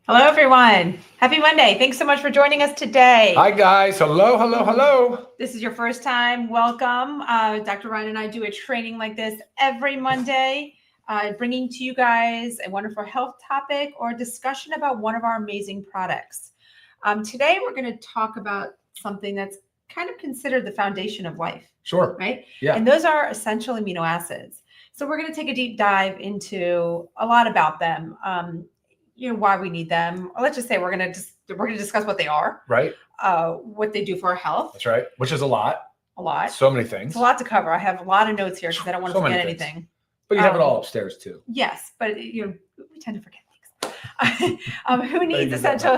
Hello, everyone. Happy Monday. Thanks so much for joining us today. Hi, guys. Hello, hello, hello. This is your first time. Welcome. Dr. Ryan and I do a training like this every Monday, bringing to you guys a wonderful health topic or discussion about one of our amazing products. Today, we're going to talk about something that's kind of considered the foundation of life. Sure. Right? Yeah. And those are essential amino acids. So we're going to take a deep dive into a lot about them. Why we need them. Or let's just say we're going to discuss what they are, right? What they do for our health. That's right. Which is a lot. A lot. So many things. It's a lot to cover. I have a lot of notes here because I don't want to forget anything. But you have it all upstairs too. Yes, but we tend to forget things. Who needs essential?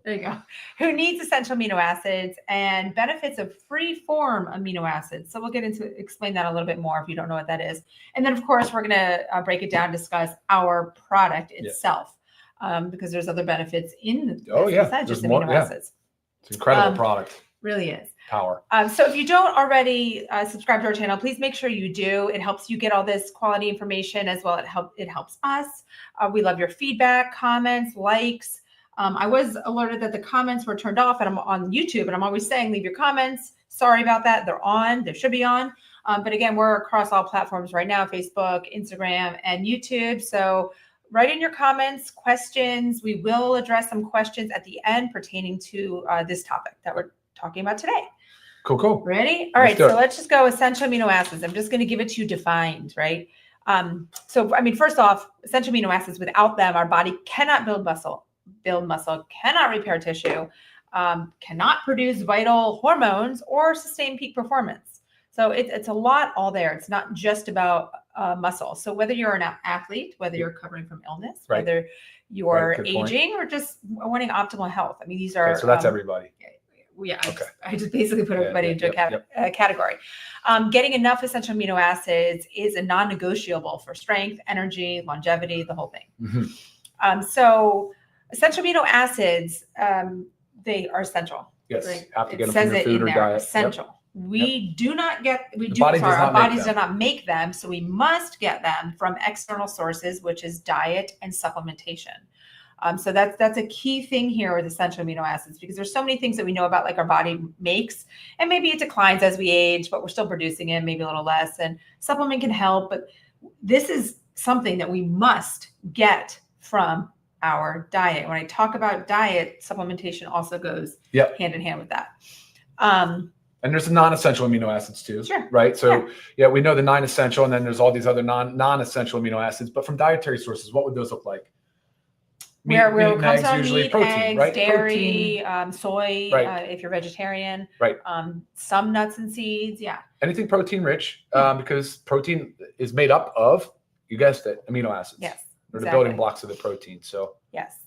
There you go. Who needs essential amino acids and benefits of free-form amino acids? So we'll get into explain that a little bit more if you don't know what that is. And then of course we're going to break it down, discuss our product itself. Because there's other benefits in the besides just amino acids. It's an incredible product. Really is. Power. So if you don't already subscribe to our channel, please make sure you do. It helps you get all this quality information as well. It helps us. We love your feedback, comments, likes. I was alerted that the comments were turned off and I'm on YouTube and I'm always saying, leave your comments. Sorry about that. They're on. They should be on. But again, we're across all platforms right now, Facebook, Instagram, and YouTube. So write in your comments, questions. We will address some questions at the end pertaining to this topic that we're talking about today. Cool. Ready? All right. So let's just go essential amino acids. I'm just going to give it to you defined, right? First off, essential amino acids, without them, our body cannot build muscle, cannot repair tissue, cannot produce vital hormones or sustain peak performance. So it's a lot all there. It's not just about muscle. So whether you're an athlete, whether you're recovering from illness, whether you're aging or just wanting optimal health. I mean, these are. Okay, so that's everybody. Yeah. Okay. I just basically put everybody into a category. Getting enough essential amino acids is a non-negotiable for strength, energy, longevity, the whole thing. Mm-hmm. So essential amino acids, they are essential. Yes. Right? Have to get them from your food or diet. Essential. Yep. We do not get, our bodies do not make them. So we must get them from external sources, which is diet and supplementation. So that's a key thing here with essential amino acids, because there's so many things that we know about, like our body makes, and maybe it declines as we age, but we're still producing it, maybe a little less, and supplement can help. But this is something that we must get from our diet. When I talk about diet, supplementation also goes hand in hand with that. And there's the non-essential amino acids too, sure. Right? So we know the non-essential, and then there's all these other non-essential amino acids. But from dietary sources, what would those look like? Meat, eggs, usually protein, eggs, right? Dairy, soy, if you're vegetarian, right? Some nuts and seeds, anything protein rich, because protein is made up of, you guessed it, amino acids. Yes, they're the building blocks of the protein. So yes.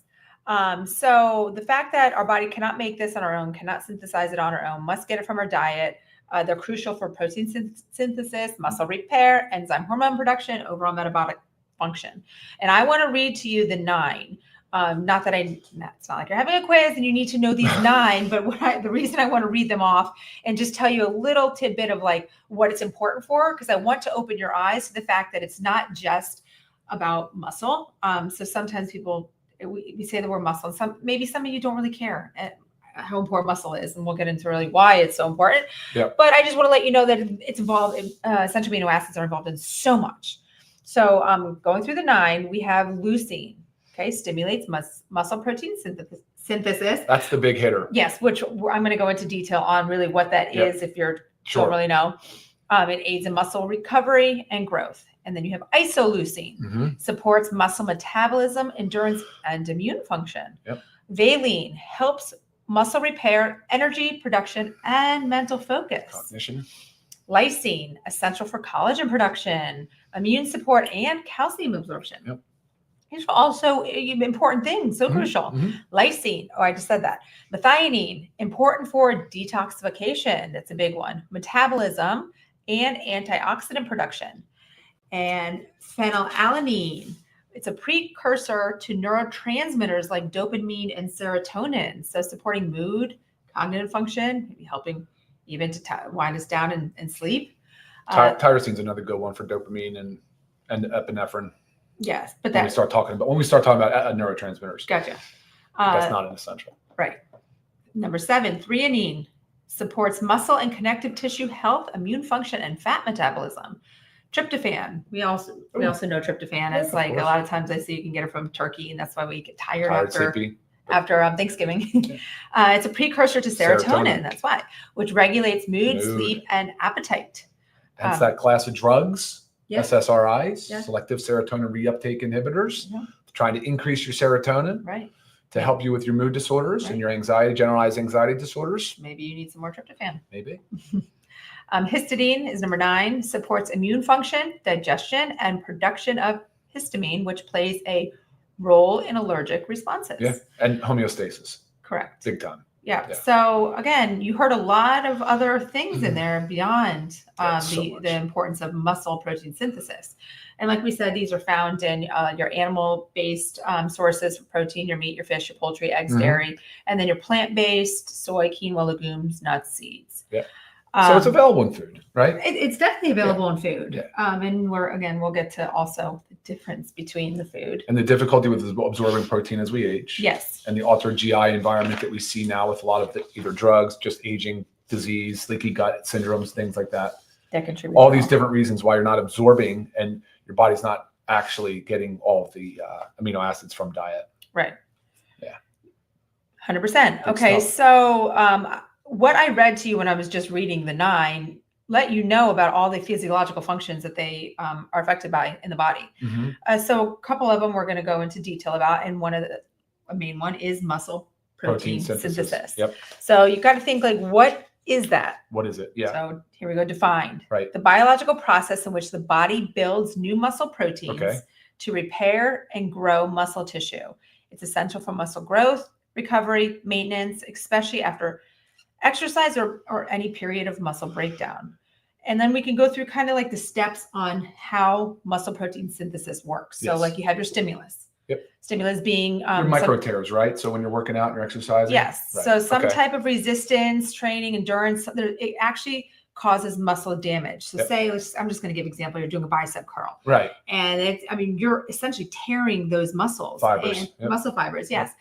So the fact that our body cannot make this on our own, cannot synthesize it on our own, must get it from our diet. They're crucial for protein synthesis, muscle repair, enzyme hormone production, overall metabolic function. And I want to read to you the 9. It's not like you're having a quiz and you need to know these 9, but the reason I want to read them off and just tell you a little tidbit of like what it's important for, because I want to open your eyes to the fact that it's not just about muscle. So sometimes we say the word muscle, and maybe some of you don't really care how important muscle is, and we'll get into really why it's so important. Yeah. But I just want to let you know that it's involved in essential amino acids are involved in so much. So going through the 9, we have leucine. Okay, stimulates muscle protein synthesis. That's the big hitter. Yes, which I'm going to go into detail on really what that is if you don't really know. It aids in muscle recovery and growth. And then you have isoleucine, supports muscle metabolism, endurance, and immune function. Yep. Valine helps muscle repair, energy production, and mental focus. Cognition. Lysine, essential for collagen production, immune support, and calcium absorption. Yep. These are also important things, so crucial. Lysine, I just said that. Methionine, important for detoxification. That's a big one. Metabolism and antioxidant production. And phenylalanine, it's a precursor to neurotransmitters like dopamine and serotonin. So supporting mood, cognitive function, maybe helping even to wind us down and sleep. Tyrosine's another good one for dopamine and epinephrine. Yes, but when we start talking about neurotransmitters. Gotcha. That's not an essential. Right. Number 7, threonine supports muscle and connective tissue health, immune function, and fat metabolism. Tryptophan. We also know tryptophan as of a course. lot of times I see you can get it from turkey, and that's why we get tired sleepy. after Thanksgiving. It's a precursor to serotonin. That's why, which regulates mood, sleep, and appetite. Hence that class of drugs, SSRIs, Yeah. selective serotonin reuptake inhibitors, Yeah. trying to increase your serotonin. Right. To help you with your mood disorders and your anxiety, generalized anxiety disorders. Maybe you need some more tryptophan. Maybe. Histidine is number 9, supports immune function, digestion, and production of histamine, which plays a role in allergic responses. Yeah, and homeostasis. Correct. Big time. Yeah. So again, you heard a lot of other things in there beyond the importance of muscle protein synthesis. And like we said, these are found in your animal-based sources for protein, your meat, your fish, your poultry, eggs, dairy, and then your plant-based, soy, quinoa, legumes, nuts, seeds. Yeah. So it's available in food, right? It's definitely available in food. Yeah. And we'll get to also the difference between the food. And the difficulty with absorbing protein as we age. Yes. And the altered GI environment that we see now with a lot of either drugs, just aging, disease, leaky gut syndromes, things like that. That contribute. All these different reasons why you're not absorbing and your body's not actually getting all of the amino acids from diet. Right. Yeah. 100%. Okay. So what I read to you when I was just reading the 9 let you know about all the physiological functions that they are affected by in the body. So a couple of them we're going to go into detail about, and a main one is muscle protein synthesis. Yep. So you've got to think what is that? What is it? Yeah. So here we go. Defined. Right. The biological process in which the body builds new muscle proteins to repair and grow muscle tissue. It's essential for muscle growth, recovery, maintenance, especially after exercise or any period of muscle breakdown. And then we can go through kind of like the steps on how muscle protein synthesis works. So like you have your stimulus. Yep. Stimulus being your micro tears, right? So when you're working out and you're exercising. Yes. Right. So some type of resistance, training, endurance, it actually causes muscle damage. So say, I'm just going to give an example. You're doing a bicep curl. Right. And you're essentially tearing those muscles. Fibers. Muscle fibers. Yes.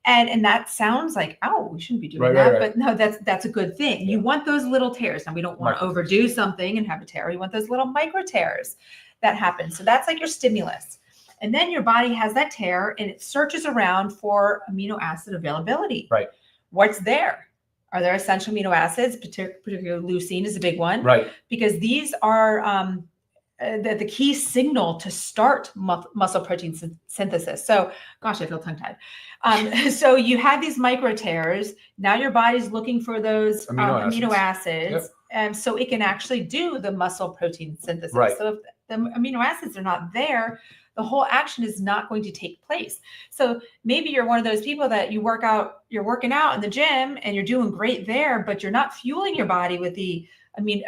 And that sounds like, oh, we shouldn't be doing that. But no, that's a good thing. You want those little tears. Now we don't want to overdo something and have a tear. You want those little micro tears that happen. So that's like your stimulus. And then your body has that tear and it searches around for amino acid availability. Right. What's there? Are there essential amino acids? Particularly leucine is a big one. Right. Because these are the key signal to start muscle protein synthesis. So, gosh, I feel tongue-tied. So you have these micro tears. Now your body's looking for those amino acids. And so it can actually do the muscle protein synthesis. Right. So if the amino acids are not there, the whole action is not going to take place. So maybe you're one of those people that you're working out in the gym and you're doing great there, but you're not fueling your body with the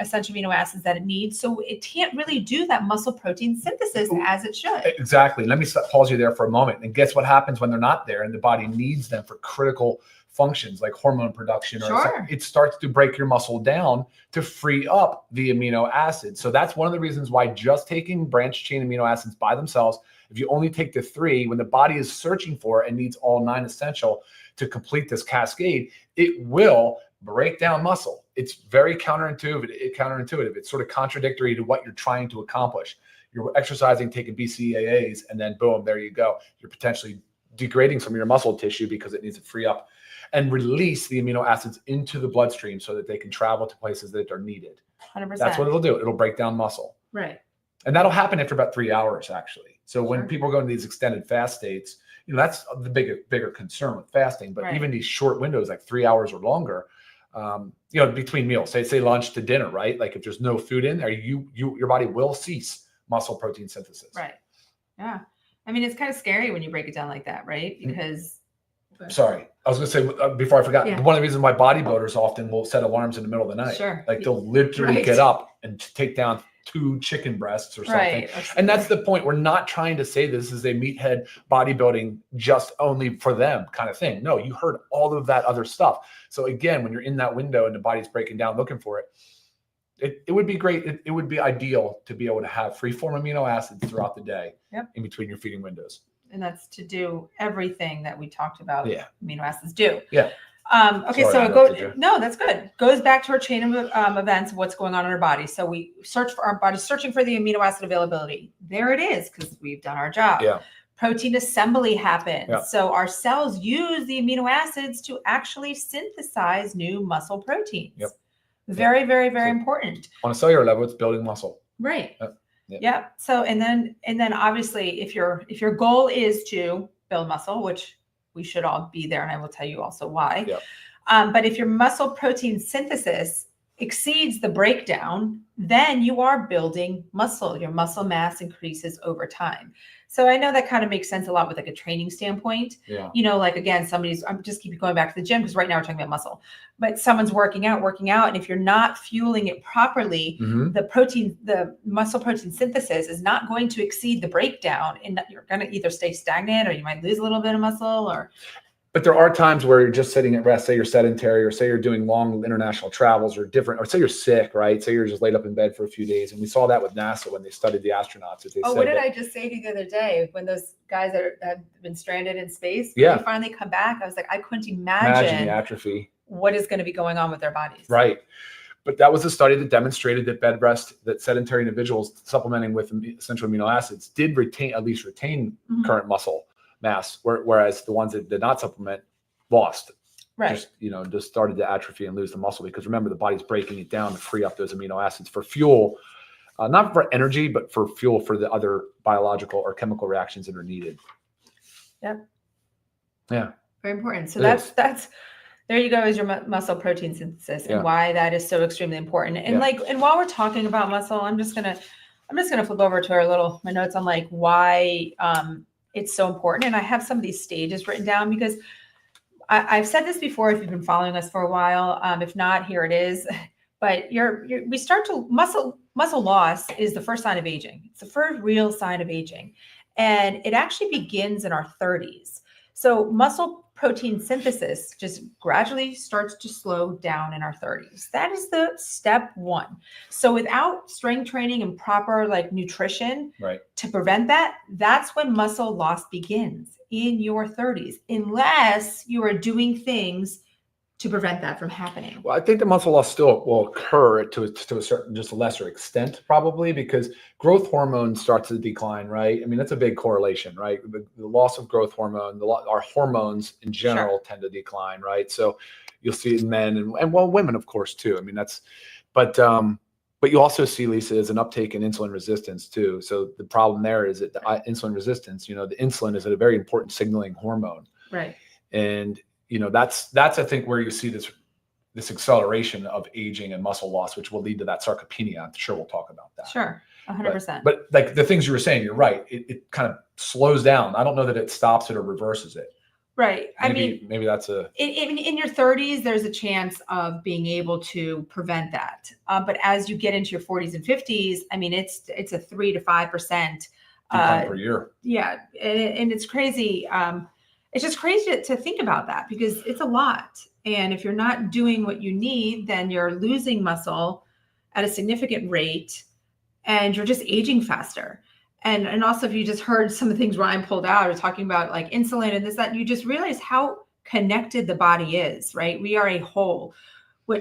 essential amino acids that it needs. So it can't really do that muscle protein synthesis as it should. Exactly. Let me pause you there for a moment. And guess what happens when they're not there and the body needs them for critical functions like hormone production, or it starts to break your muscle down to free up the amino acids. So that's one of the reasons why just taking branched chain amino acids by themselves, if you only take the 3, when the body is searching for and needs all 9 essential to complete this cascade, it will break down muscle. It's very counterintuitive. It's sort of contradictory to what you're trying to accomplish. You're exercising, taking BCAAs, and then boom, there you go. You're potentially degrading some of your muscle tissue because it needs to free up and release the amino acids into the bloodstream so that they can travel to places that are needed. 100%. That's what it'll do. It'll break down muscle. Right. And that'll happen after about 3 hours, actually. So when people go into these extended fast states, that's the bigger concern with fasting. But even these short windows, like 3 hours or longer, between meals, say lunch to dinner, right? Like if there's no food in there, your body will cease muscle protein synthesis. Right. Yeah. It's kind of scary when you break it down like that, right? Because sorry, I was going to say before I forgot, one of the reasons why bodybuilders often will set alarms in the middle of the night. Sure. Like they'll literally get up and take down 2 chicken breasts or something. And that's the point. We're not trying to say this is a meathead bodybuilding just only for them kind of thing. No, you heard all of that other stuff. So again, when you're in that window and the body's breaking down looking for it, it would be great. It would be ideal to be able to have free form amino acids throughout the day in between your feeding windows. and that's to do everything that we talked about. Yeah. Amino acids do. Yeah. Okay, Sorry, so I it goes. interrupted you. No, that's good. Goes back to our chain of events of what's going on in our body. So we search for our body, searching for the amino acid availability. There it is, because we've done our job. Yeah. Protein assembly happens. Yeah. So our cells use the amino acids to actually synthesize new muscle proteins. Yep. Very, very, very So important. On a cellular level, it's building muscle. Right. Yep. Yep. Yeah. So and then obviously if your goal is to build muscle, which we should all be there, and I will tell you also why. Yep. But if your muscle protein synthesis exceeds the breakdown, then you are building muscle. Your muscle mass increases over time. So I know that kind of makes sense a lot with like a training standpoint. Yeah. You know, like again, I'm just keep going back to the gym because right now we're talking about muscle, but someone's working out. And if you're not fueling it properly, the muscle protein synthesis is not going to exceed the breakdown, and you're going to either stay stagnant or you might lose a little bit of muscle But there are times where you're just sitting at rest, say you're sedentary, or say you're doing long international travels or say you're sick, right? Say you're just laid up in bed for a few days. And we saw that with NASA when they studied the astronauts. What did I just say to you the other day when those guys that have been stranded in space, yeah, they finally come back? I was like, I couldn't imagine the atrophy. What is going to be going on with their bodies. Right. But that was a study that demonstrated that bed rest, that sedentary individuals supplementing with essential amino acids did retain current muscle mass, whereas the ones that did not supplement lost, just started to atrophy and lose the muscle, because remember, the body's breaking it down to free up those amino acids for fuel, not for energy, but for fuel for the other biological or chemical reactions that are needed. Yep. Yeah. Very important. So that's there you go, is your muscle protein synthesis and why that is so extremely important. And and while we're talking about muscle, I'm just gonna flip over to my notes on like why it's so important. And I have some of these stages written down because I've said this before if you've been following us for a while. If not, here it is. But we start to muscle loss is the first sign of aging. It's the first real sign of aging. And it actually begins in our 30s. So muscle protein synthesis just gradually starts to slow down in our 30s. That is the step one. So without strength training and proper nutrition to prevent that, that's when muscle loss begins in your 30s, unless you are doing things to prevent that from happening. Well, I think the muscle loss still will occur to a certain, just a lesser extent, probably, because growth hormone starts to decline, right? I mean, that's a big correlation, right? The loss of growth hormone, our hormones in general tend to decline, right? So you'll see it in men and women, of course, too. I mean, but you also see, Lisa, is an uptake in insulin resistance too. So the problem there is that the insulin resistance, the insulin is a very important signaling hormone. Right. And that's I think where you see this acceleration of aging and muscle loss, which will lead to that sarcopenia. I'm sure we'll talk about that. Sure, 100%. But like the things you were saying, you're right. It kind of slows down. I don't know that it stops it or reverses it. Right. Maybe that's in your 30s, there's a chance of being able to prevent that. But as you get into your 40s and 50s, I mean, it's a 3 to 5% decline per year. Yeah, and it's crazy. It's just crazy to think about that because it's a lot. And if you're not doing what you need, then you're losing muscle at a significant rate and you're just aging faster. And also, if you just heard some of the things Ryan pulled out or talking about like insulin and this, that, you just realize how connected the body is, right? We are a whole,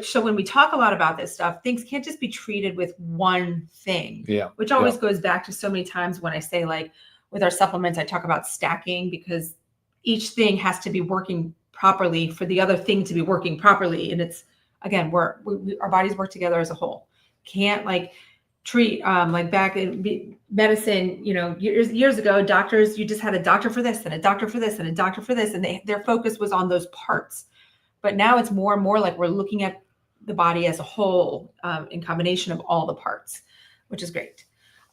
so when we talk a lot about this stuff, things can't just be treated with one thing, which always goes back to so many times when I say like with our supplements, I talk about stacking because each thing has to be working properly for the other thing to be working properly. And it's, again, our bodies work together as a whole. Can't treat like back in medicine, years ago, doctors, you just had a doctor for this and a doctor for this and a doctor for this. And their focus was on those parts. But now it's more and more like we're looking at the body as a whole in combination of all the parts, which is great.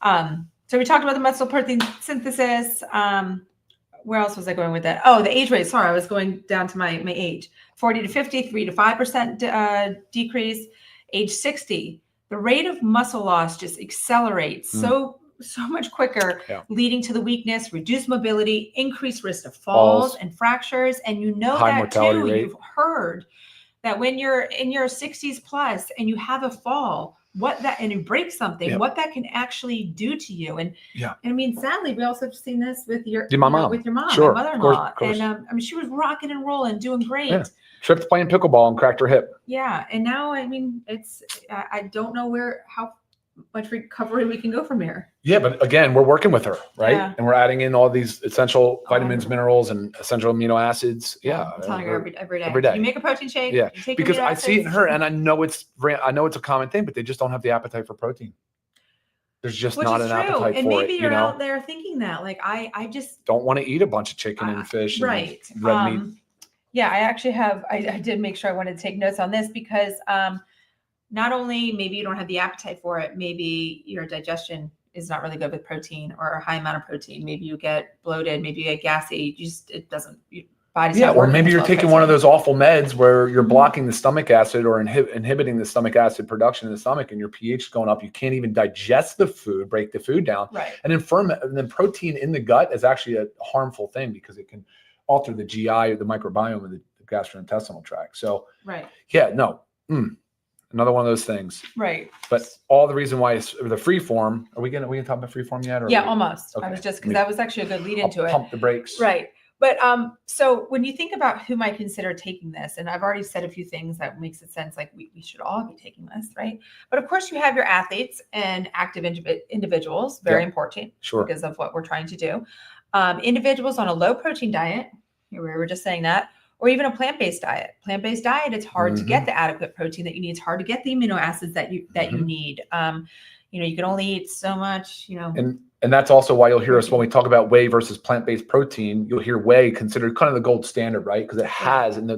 So we talked about the muscle protein synthesis. Where else was I going with that? Oh, the age rate. Sorry, I was going down to my age. 40 to 50, 3 to 5% decrease. Age 60, the rate of muscle loss just accelerates so much quicker, leading to the weakness, reduced mobility, increased risk of falls and fractures. And high that mortality too. rate. You've heard that when you're in your 60s plus and you have a fall, and you break something, what that can actually do to you. And I mean, sadly, we also have seen this with my mom, my mother-in-law. Of course. And I mean, she was rocking and rolling, doing great. Yeah. Tripped playing pickleball and cracked her hip. Yeah. And now, I mean, I don't know how much recovery we can go from here. Yeah, but again, we're working with her, right? Yeah. And we're adding in all these essential vitamins, minerals, and essential amino acids. Yeah, I'm telling her every day. Every day. You make a protein shake. Yeah, you take because I acids. see it in her, and I know it's a common thing, but they just don't have the appetite for protein. There's just not an appetite for it. And maybe you're out there thinking that, like, I just don't want to eat a bunch of chicken and fish, right? And red meat. Yeah, I actually have. I did make sure I wanted to take notes on this because not only maybe you don't have the appetite for it, maybe your digestion is not really good with protein or a high amount of protein. Maybe you get bloated, maybe you get gassy. It doesn't. Your body's not or maybe you're well taking one of those awful meds where you're blocking the stomach acid or inhibiting the stomach acid production in the stomach, and your pH is going up. You can't even digest the food, break the food down. Right. And then protein in the gut is actually a harmful thing because it can alter the GI or the microbiome of the gastrointestinal tract. So another one of those things. Right. But all the reason why it's the free form. Are we gonna talk about free form yet? Almost. Okay. I was just because that was actually a good lead into it. Pump the brakes. Right. But so when you think about who might consider taking this, and I've already said a few things that makes it sense, like we should all be taking this, right? But of course, you have your athletes and active individuals, very important, because of what we're trying to do. Individuals on a low protein diet, we were just saying that, or even a plant-based diet. Plant-based diet, it's hard to get the adequate protein that you need. It's hard to get the amino acids that you need. You can only eat so much, And that's also why you'll hear us when we talk about whey versus plant-based protein, you'll hear whey considered kind of the gold standard, right? Because it has, and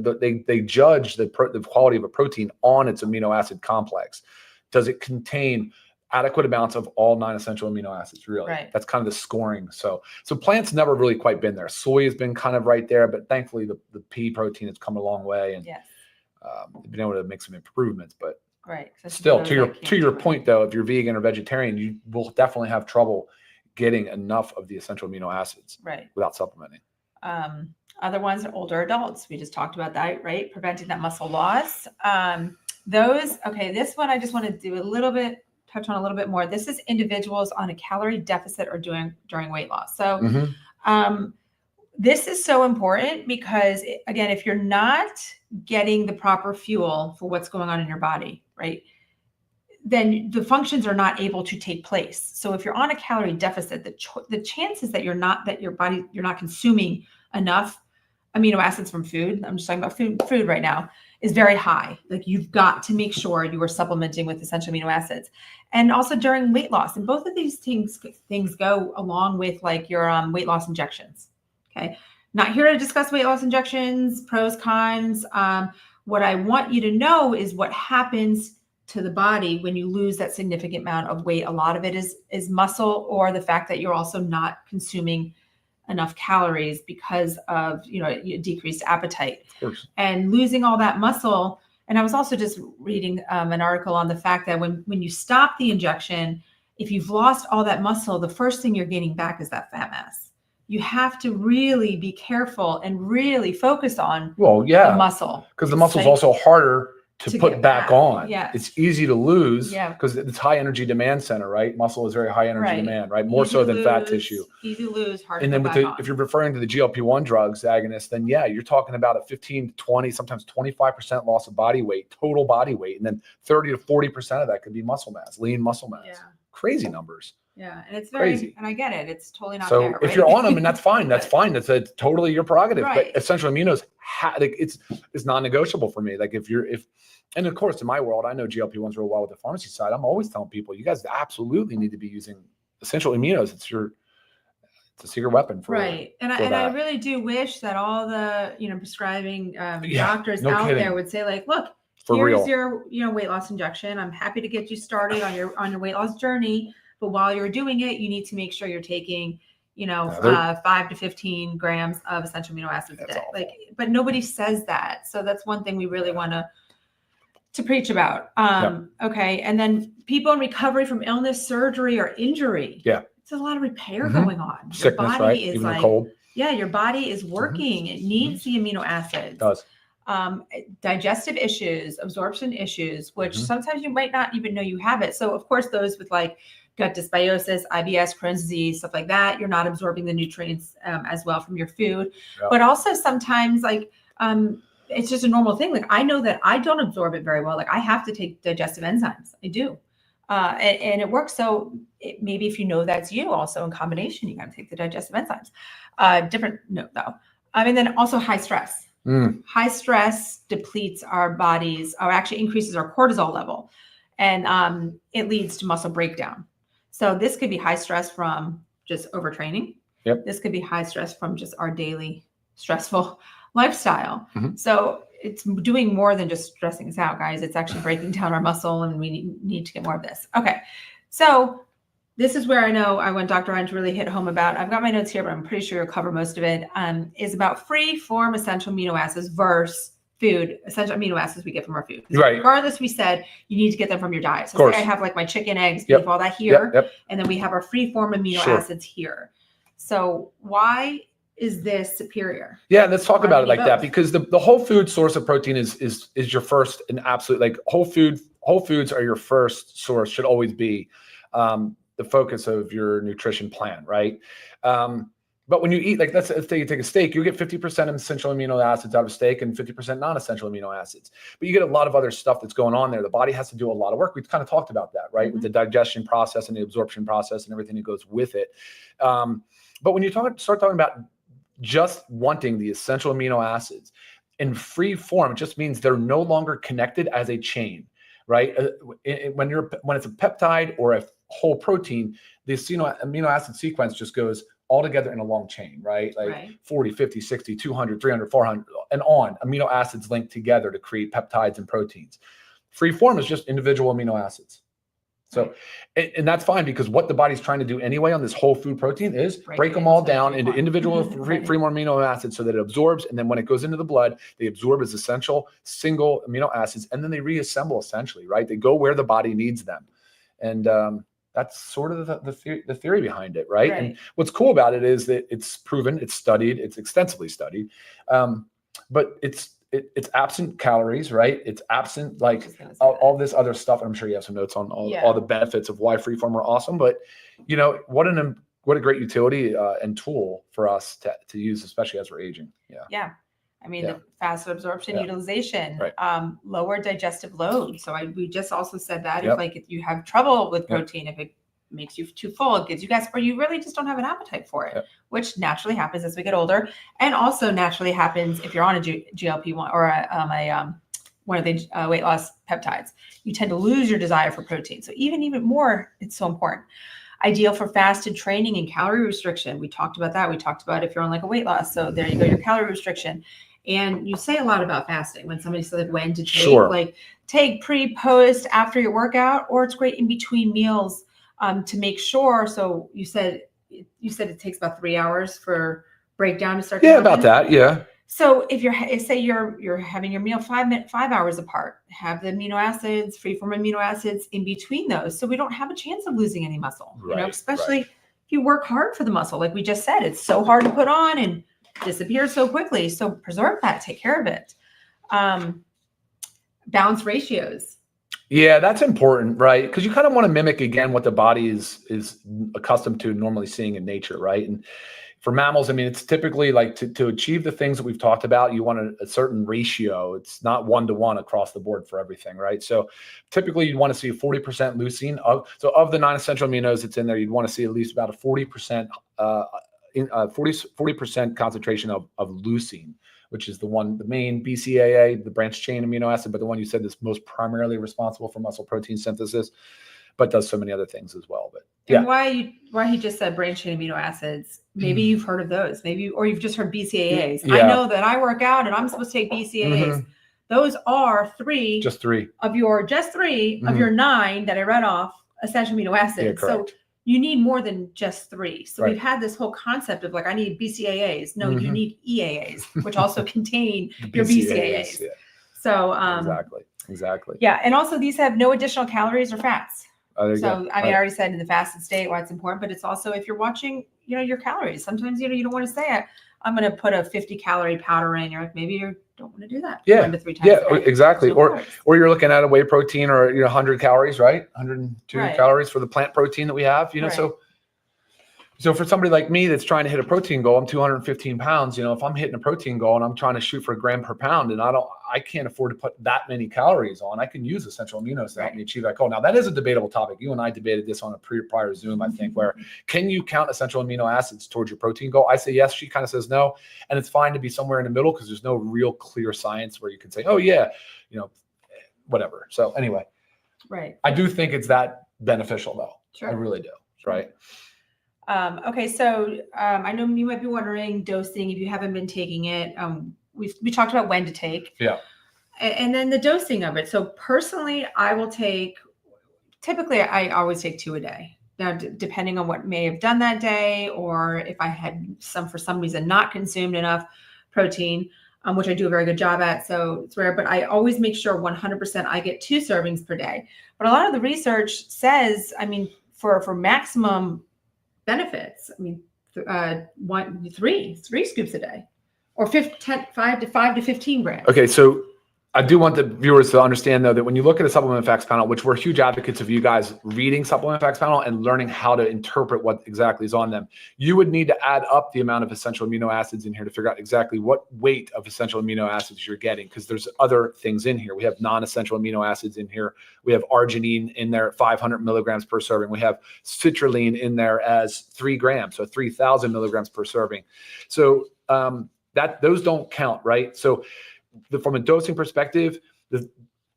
they judge the quality of a protein on its amino acid complex. Does it contain adequate amounts of all 9 essential amino acids? Really, that's kind of the scoring. So plants never really quite been there. Soy has been kind of right there, but thankfully the pea protein has come a long way, and they've been able to make some improvements. But still, to your point though, if you're vegan or vegetarian, you will definitely have trouble getting enough of the essential amino acids without supplementing. Other ones are older adults. We just talked about that, right? Preventing that muscle loss. This one I just want to touch on a little bit more. This is individuals on a calorie deficit or during weight loss. So this is so important because, again, if you're not getting the proper fuel for what's going on in your body, right, then the functions are not able to take place. So if you're on a calorie deficit, the chances that you're not consuming enough amino acids from food, I'm just talking about food right now, is very high. Like, you've got to make sure you are supplementing with essential amino acids. And also during weight loss. And both of these things go along with like your weight loss injections. Okay. Not here to discuss weight loss injections, pros, cons. What I want you to know is what happens to the body when you lose that significant amount of weight. A lot of it is muscle, or the fact that you're also not consuming enough calories because of decreased appetite. Of course. And losing all that muscle. And I was also just reading an article on the fact that when you stop the injection, if you've lost all that muscle, the first thing you're gaining back is that fat mass. You have to really be careful and really focus on the muscle, because the muscle is also harder to put back on. Yeah. It's easy to lose because it's high energy demand center, right? Muscle is very high energy demand, right? More so than fat tissue. Easy to lose, hard and to then put back on. if you're referring to the GLP-1 drugs agonists, then you're talking about a 15 to 20, sometimes 25% loss of body weight, total body weight. And then 30 to 40% of that could be muscle mass, lean muscle mass. Yeah. Crazy numbers. Yeah. And it's very crazy. And I get it. It's totally not fair. So if you're on them, and that's fine, that's fine. That's totally your prerogative. But essential aminos, it's non-negotiable for me. Like and of course, in my world, I know GLP-1s real well with the pharmacy side. I'm always telling people, you guys absolutely need to be using essential aminos. It's a secret weapon for And I really do wish that all the prescribing doctors out there would say, like, look, here's your weight loss injection. I'm happy to get you started on your weight loss journey, but while you're doing it, you need to make sure you're taking 5 to 15 grams of essential amino acids a day. But nobody says that. So that's one thing we really want to preach about. Okay. And then people in recovery from illness, surgery, or injury. Yeah. It's a lot of repair going on. Sickness, your body is even like, cold. Yeah, your body is working. It needs the amino acids. It does. digestive issues, absorption issues, which Mhm. sometimes you might not even know you have it. So of course, those with like gut dysbiosis, IBS, Crohn's disease, stuff like that, you're not absorbing the nutrients as well from your food. Yep. But also sometimes like it's just a normal thing. Like I know that I don't absorb it very well. Like I have to take digestive enzymes. I do. And it works. So maybe if you know that's you also in combination, you got to take the digestive enzymes. Different note though. And then also high stress. High stress depletes our bodies, or actually increases our cortisol level, and it leads to muscle breakdown. So this could be high stress from just overtraining. Yep. This could be high stress from just our daily stressful lifestyle. Mhm. So it's doing more than just stressing us out, guys. It's actually breaking down our muscle, and we need to get more of this. Okay. So this is where I know I want Dr. Ryan to really hit home about. I've got my notes here, but I'm pretty sure you'll cover most of it. Is about free form essential amino acids versus food, essential amino acids we get from our food. Right. Regardless, we said you need to get them from your diet. So say I have like my chicken, eggs, beef, Yep. all that here. Yep. And then we have our free form amino acids here. So why is this superior? Yeah, let's talk about it like that, because the whole food source of protein is your first and absolute, like whole foods are your first source, should always be the focus of your nutrition plan, right? But when you eat, like let's say you take a steak, you get 50% essential amino acids out of a steak and 50% non-essential amino acids. But you get a lot of other stuff that's going on there. The body has to do a lot of work. We've kind of talked about that, right? Mm-hmm. With the digestion process and the absorption process and everything that goes with it. But when you start talking about just wanting the essential amino acids in free form, it just means they're no longer connected as a chain, right? When it's a peptide or a whole protein, the amino acid sequence just goes all together in a long chain, right? Like 40, 50, 60, 200, 300, 400, and on. Amino acids linked together to create peptides and proteins. Free form is just individual amino acids. So, and that's fine, because what the body's trying to do anyway on this whole food protein is break them all down into individual free form amino acids so that it absorbs. And then when it goes into the blood, they absorb as essential single amino acids, and then they reassemble essentially, right? They go where the body needs them. And that's sort of the theory behind it, right? And what's cool about it is that it's proven, it's studied, it's extensively studied, but it's absent calories, right? It's absent like all this other stuff. I'm sure you have some notes on all the benefits of why freeform are awesome, but you know, what a great utility and tool for us to use, especially as we're aging. Yeah. I mean, the faster absorption, utilization, lower digestive load. So we just also said that if you have trouble with protein, if it makes you too full, it gives you gas, or you really just don't have an appetite for it, which naturally happens as we get older, and also naturally happens if you're on a GLP-1 or one of the weight loss peptides. You tend to lose your desire for protein. So even more, it's so important. Ideal for fasted training and calorie restriction. We talked about that. We talked about if you're on like a weight loss. So there you go, your calorie restriction. And you say a lot about fasting when somebody says like when to take, like take pre, post, after your workout, or it's great in between meals to make sure. So you said it takes about 3 hours for breakdown to start. About that. Yeah. So if say you're having your meal 5 hours apart, have the amino acids, freeform amino acids in between those, so we don't have a chance of losing any muscle. You know, especially if you work hard for the muscle, like we just said, it's so hard to put on and disappears so quickly. So preserve that, take care of it. Balance ratios. Yeah, that's important, right? Because you kind of want to mimic again what the body is accustomed to normally seeing in nature, right? And for mammals, I mean, it's typically like to achieve the things that we've talked about, you want a certain ratio. It's not 1-to-1 across the board for everything, right? So typically you'd want to see 40% leucine. Of the non-essential aminos that's in there, you'd want to see at least about a 40% 40% concentration of leucine, which is the main BCAA, the branched chain amino acid, but the one you said is most primarily responsible for muscle protein synthesis, but does so many other things as well. But and why he just said branched chain amino acids, maybe you've heard of those, or you've just heard BCAAs. I know that I work out and I'm supposed to take BCAAs. Those are just three of your 9 that I read off essential amino acids. So you need more than just 3. So we've had this whole concept of like, I need BCAAs. No, you need EAAs, which also contain your BCAAs. So exactly. Yeah. And also these have no additional calories or fats. So, I mean, I already said in the fasted state why it's important, but it's also if you're watching, your calories. Sometimes, you don't want to say, I'm going to put a 50 calorie powder in. You're like, maybe you don't going to do that. Yeah. 1 to 3 times a day. Exactly. So Or you're looking at a whey protein or 100 calories, right? 102 calories for the plant protein that we have. So for somebody like me that's trying to hit a protein goal, I'm 215 pounds. If I'm hitting a protein goal and I'm trying to shoot for a gram per pound, and I can't afford to put that many calories on, I can use essential aminos to help me achieve that goal. Now that is a debatable topic. You and I debated this on a prior Zoom, I think, where can you count essential amino acids towards your protein goal? I say yes. She kind of says no, and it's fine to be somewhere in the middle because there's no real clear science where you can say, oh yeah, whatever. So anyway, I do think it's that beneficial though. Sure. I really do. Right. Okay, so I know you might be wondering dosing if you haven't been taking it. We talked about when to take. Yeah. And then the dosing of it. So personally, I will take, typically I always take 2 a day. Now, depending on what may have done that day, or if I had for some reason not consumed enough protein, which I do a very good job at. So it's rare, but I always make sure 100% I get 2 servings per day. But a lot of the research says, for maximum benefits, 3 scoops a day, or 5 to 15 grams. Okay, so I do want the viewers to understand though that when you look at a supplement facts panel, which we're huge advocates of you guys reading supplement facts panel and learning how to interpret what exactly is on them, you would need to add up the amount of essential amino acids in here to figure out exactly what weight of essential amino acids you're getting, because there's other things in here. We have non-essential amino acids in here. We have arginine in there at 500 milligrams per serving. We have citrulline in there as 3 grams, so 3,000 milligrams per serving. So those don't count, right? So from a dosing perspective, the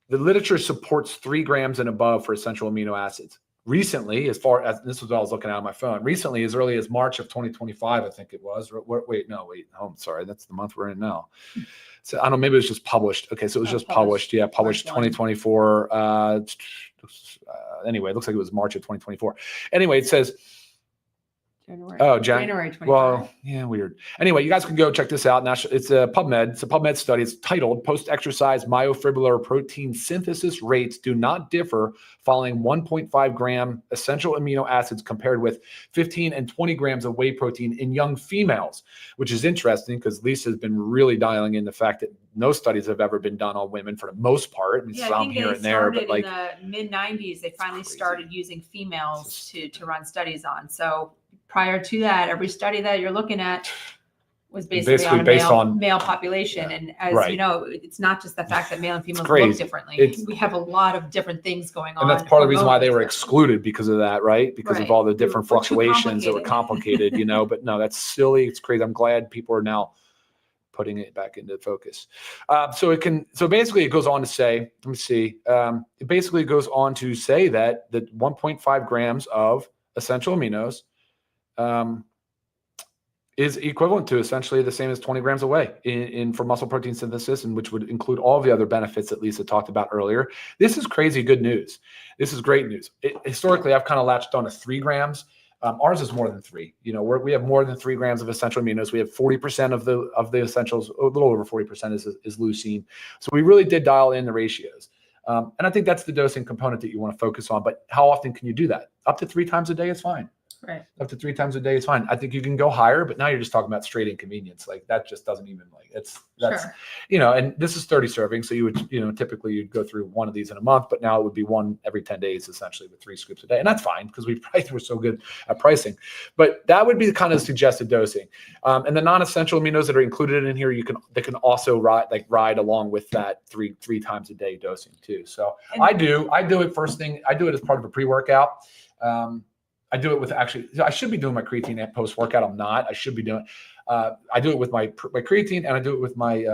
literature supports 3 grams and above for essential amino acids. Recently, as far as this was what I was looking at on my phone, recently, as early as March of 2025, I think it was. I'm sorry, that's the month we're in now. So I don't know, maybe it was just published. Okay, so it was just published. Yeah, published 2024. Anyway, it looks like it was March of 2024. Anyway, it says, January 25. Well, yeah, weird. Anyway, you guys can go check this out. It's a PubMed. It's a PubMed study. It's titled "Post-Exercise Myofibrillar Protein Synthesis Rates Do Not Differ Following 1.5 gram Essential Amino Acids Compared with 15 and 20 grams of whey protein in young females," which is interesting because Lisa has been really dialing in the fact that no studies have ever been done on women for the most part. Some here and there, but like in the mid-90s, they finally started using females to run studies on. So prior to that, every study that you're looking at was basically on based on male population. Yeah. And as you know, it's not just the fact that male and females look differently. We have a lot of different things going on. And that's part of the reason why they were excluded because of that, right? Because of all the different fluctuations that were complicated, but no, that's silly. It's crazy. I'm glad people are now putting it back into focus. So basically it goes on to say, let me see. It basically goes on to say that the 1.5 grams of essential aminos is equivalent to essentially the same as 20 grams of whey for muscle protein synthesis, and which would include all the other benefits that Lisa talked about earlier. This is crazy good news. This is great news. Historically, I've kind of latched on to 3 grams. Ours is more than 3. We have more than 3 grams of essential aminos. We have 40% of the essentials, a little over 40% is leucine. So we really did dial in the ratios. And I think that's the dosing component that you want to focus on. But how often can you do that? Up to 3 times a day is fine. Right. Up to 3 times a day is fine. I think you can go higher, but now you're just talking about straight inconvenience. Like that just doesn't even that's and this is 30 servings. So you would, typically you'd go through one of these in a month, but now it would be one every 10 days, essentially with 3 scoops a day. And that's fine because we were so good at pricing, but that would be the kind of suggested dosing. And the non-essential aminos that are included in here, they can also ride along with that three times a day dosing too. So I do it first thing. I do it as part of a pre-workout. I do it with I should be doing my creatine at post-workout. I'm not. I should be doing. I do it with my creatine, and I do it with my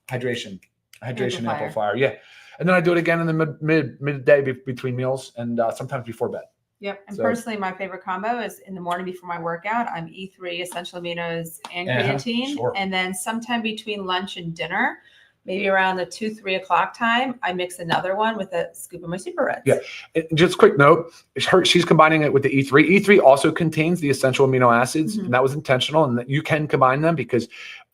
hydration amplifier. Yeah, and then I do it again in the midday between meals, and sometimes before bed. Yep. And personally, my favorite combo is in the morning before my workout. I'm E3 essential aminos and creatine, and then sometime between lunch and dinner, maybe around the 2-3 o'clock time, I mix another one with a scoop of my Super Reds. Yeah. Just a quick note, she's combining it with the E3. E3 also contains the essential amino acids, and that was intentional, and that you can combine them because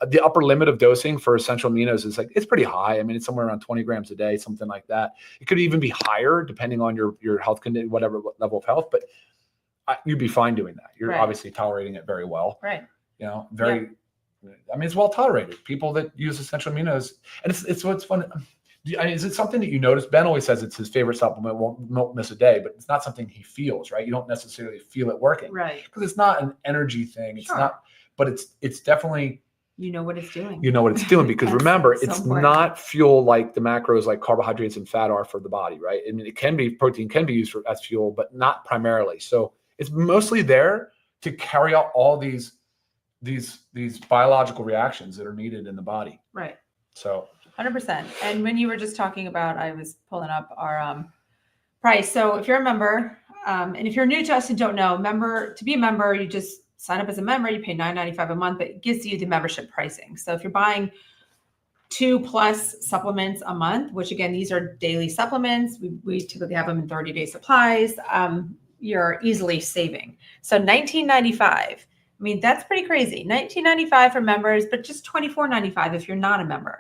the upper limit of dosing for essential aminos is it's pretty high. I mean, it's somewhere around 20 grams a day, something like that. It could even be higher depending on your health condition, whatever level of health, but you'd be fine doing that. You're obviously tolerating it very well. Right. I mean, it's well tolerated. People that use essential aminos, and it's what's fun. Is it something that you notice? Ben always says it's his favorite supplement, won't miss a day, but it's not something he feels, right? You don't necessarily feel it working. Right. Because it's not an energy thing. It's not, but it's definitely. You know what it's doing. You know what it's doing because remember, it's not fuel like the macros, like carbohydrates and fat are for the body, right? I mean, it can be, protein can be used as fuel, but not primarily. So it's mostly there to carry out all these biological reactions that are needed in the body. Right. So 100%. And when you were just talking about, I was pulling up our price. So if you're a member, and if you're new to us and don't know, to be a member, you just sign up as a member. You pay $9.95 a month, but it gives you the membership pricing. So if you're buying 2+ supplements a month, which again, these are daily supplements, we typically have them in 30-day supplies. You're easily saving. So $19.95. I mean, that's pretty crazy. $19.95 for members, but just $24.95 if you're not a member.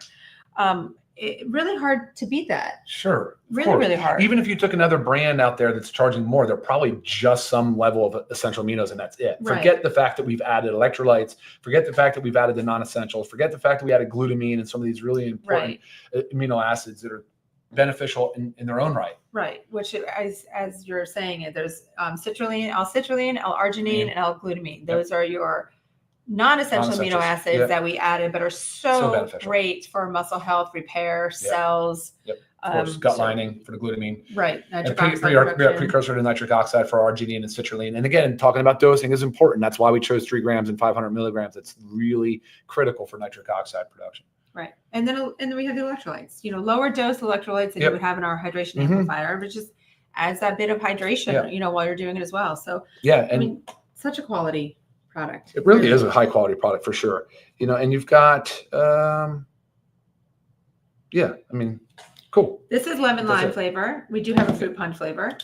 Really hard to beat that. Sure. Really hard. Even if you took another brand out there that's charging more, they're probably just some level of essential aminos and that's it. Right. Forget the fact that we've added electrolytes. Forget the fact that we've added the non-essentials. Forget the fact that we added glutamine and some of these really important amino acids that are beneficial in their own right. Right. Which, as you're saying, there's citrulline, L-citrulline, L-arginine, and L-glutamine. Those are your non-essential amino acids that we added, but are so great for muscle health, repair, cells. Of course, gut lining for the glutamine. Right. Precursor to nitric oxide for arginine and citrulline. And again, talking about dosing is important. That's why we chose 3 grams and 500 milligrams. It's really critical for nitric oxide production. Right. And then we have the electrolytes, lower dose electrolytes that you would have in our hydration amplifier, which just adds that bit of hydration, while you're doing it as well. So, I mean, such a quality product. It really is a high quality product for sure. And you've got, I mean, cool. This is lemon lime flavor. We do have a fruit punch flavor.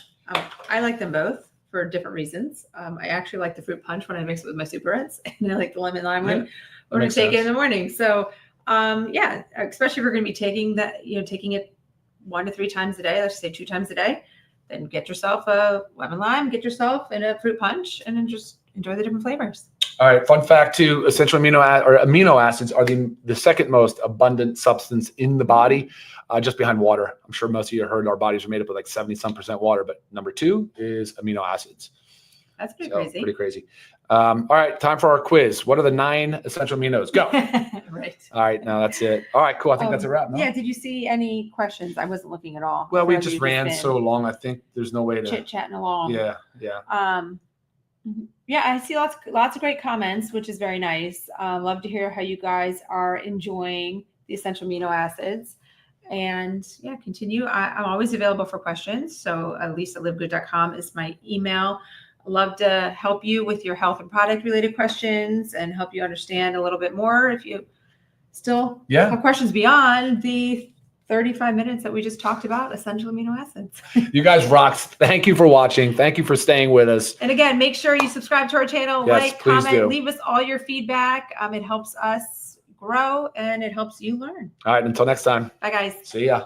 I like them both for different reasons. I actually like the fruit punch when I mix it with my Super Reds, and I like the lemon lime one when I take it in the morning. So, especially if we're going to be taking that, taking it 1 to 3 times a day, let's say 2 times a day, then get yourself a lemon lime, get yourself in a fruit punch, and then just enjoy the different flavors. All right. Fun fact too, essential amino acids are the second most abundant substance in the body, just behind water. I'm sure most of you heard our bodies are made up of like 70-some% water, but number 2 is amino acids. That's crazy. Pretty crazy. All right. Time for our quiz. What are the 9 essential aminos? Go. Right. All right. Now that's it. All right. Cool. I think that's a wrap. No? Yeah. Did you see any questions? I wasn't looking at all. Well, we just ran so long. I think there's no way to chit-chatting along. Yeah. Yeah, I see lots of great comments, which is very nice. Love to hear how you guys are enjoying the essential amino acids. And continue. I'm always available for questions. So lisa@livegood.com is my email. Love to help you with your health and product related questions and help you understand a little bit more if you still have questions beyond the 35 minutes that we just talked about essential amino acids. You guys rocked. Thank you for watching. Thank you for staying with us. And again, make sure you subscribe to our channel, like, comment, leave us all your feedback. It helps us grow and it helps you learn. All right. Until next time. Bye, guys. See ya.